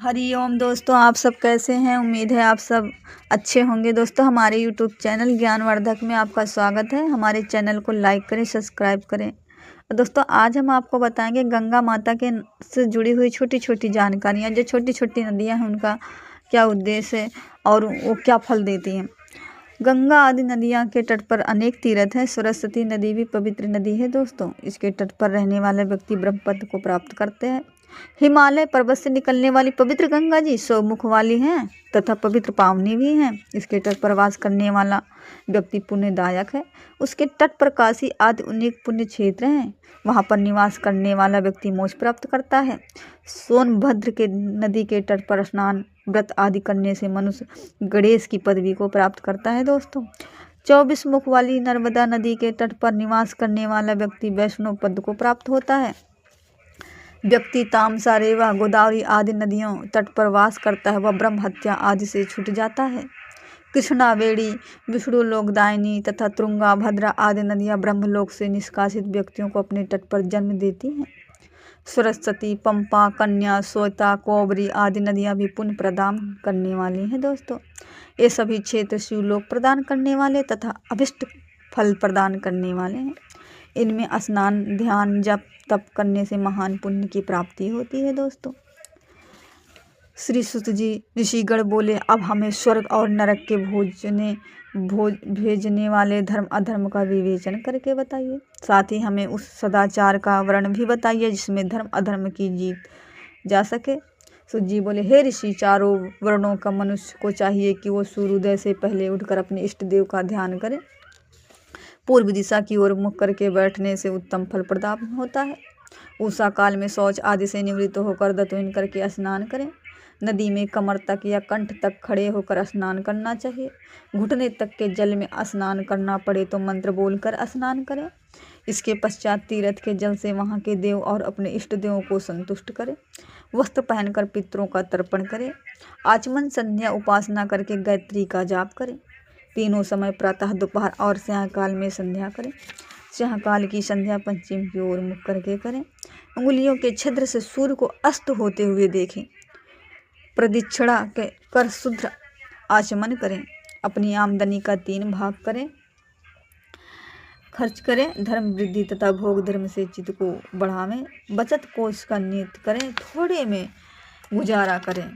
हरिओम दोस्तों, आप सब कैसे हैं। उम्मीद है आप सब अच्छे होंगे। दोस्तों, हमारे यूट्यूब चैनल ज्ञानवर्धक में आपका स्वागत है। हमारे चैनल को लाइक करें, सब्सक्राइब करें। दोस्तों, आज हम आपको बताएंगे गंगा माता के से जुड़ी हुई छोटी छोटी जानकारियाँ। जो छोटी छोटी नदियाँ हैं उनका क्या उद्देश्य है और वो क्या फल देती हैं। गंगा आदि नदियाँ के तट पर अनेक तीर्थ हैं। सरस्वती नदी भी पवित्र नदी है। दोस्तों, इसके तट पर रहने वाले व्यक्ति ब्रह्म पद को प्राप्त करते हैं। हिमालय पर्वत से निकलने वाली पवित्र गंगा जी 100 मुख वाली हैं तथा पवित्र पावनी भी हैं। इसके तट पर वास करने वाला व्यक्ति पुण्यदायक है। उसके तट पर काशी आदि अनेक पुण्य क्षेत्र हैं। वहाँ पर निवास करने वाला व्यक्ति मोक्ष प्राप्त करता है। सोनभद्र के नदी के तट पर स्नान व्रत आदि करने से मनुष्य गणेश की पदवी को प्राप्त करता है। दोस्तों, 24 मुख वाली नर्मदा नदी के तट पर निवास करने वाला व्यक्ति वैष्णव पद को प्राप्त होता है। व्यक्ति तामसा, रेवा, गोदावरी आदि नदियों तट पर वास करता है वह ब्रह्म हत्या आदि से छूट जाता है। कृष्णा, वेणी, विष्णु लोकदायिनी तथा तुंगा, भद्रा आदि नदियाँ ब्रह्मलोक से निष्कासित व्यक्तियों को अपने तट पर जन्म देती हैं। सरस्वती, पंपा, कन्या, सोता, कोबरी आदि नदियाँ भी पुण्य प्रदान करने वाली हैं। दोस्तों, ये सभी क्षेत्र शिवलोक प्रदान करने वाले तथा अभिष्ट फल प्रदान करने वाले हैं। इनमें स्नान, ध्यान, जप, तप करने से महान पुण्य की प्राप्ति होती है। दोस्तों, श्री सुत जी ऋषिगण बोले, अब हमें स्वर्ग और नरक के भेजने वाले धर्म अधर्म का विवेचन करके बताइए। साथ ही हमें उस सदाचार का वर्ण भी बताइए जिसमें धर्म अधर्म की जीत जा सके। सुत जी बोले, हे ऋषि, चारों वर्णों का मनुष्य को चाहिए कि वो सूर्योदय से पहले उठकर अपने इष्ट देव का ध्यान करे। पूर्व दिशा की ओर मुख करके बैठने से उत्तम फल प्रदान होता है। उषा काल में शौच आदि से निवृत्त होकर दत्तोइन करके स्नान करें। नदी में कमर तक या कंठ तक खड़े होकर स्नान करना चाहिए। घुटने तक के जल में स्नान करना पड़े तो मंत्र बोलकर स्नान करें। इसके पश्चात तीर्थ के जल से वहाँ के देव और अपने इष्ट देवों को संतुष्ट करें। वस्त्र पहनकर पितरों का तर्पण करें। आचमन, संध्या उपासना करके गायत्री का जाप करें। तीनों समय प्रातः, दोपहर और सायंकाल में संध्या करें। सायंकाल की संध्या पश्चिम की ओर मुख करके करें। उंगलियों के छिद्र से सूर्य को अस्त होते हुए देखें। प्रदक्षिणा कर शुद्ध आचमन करें। अपनी आमदनी का 3 भाग करें खर्च करें। धर्म वृद्धि तथा भोग धर्म से चित्त को बढ़ावें। बचत कोष का नियत करें। थोड़े में गुजारा करें।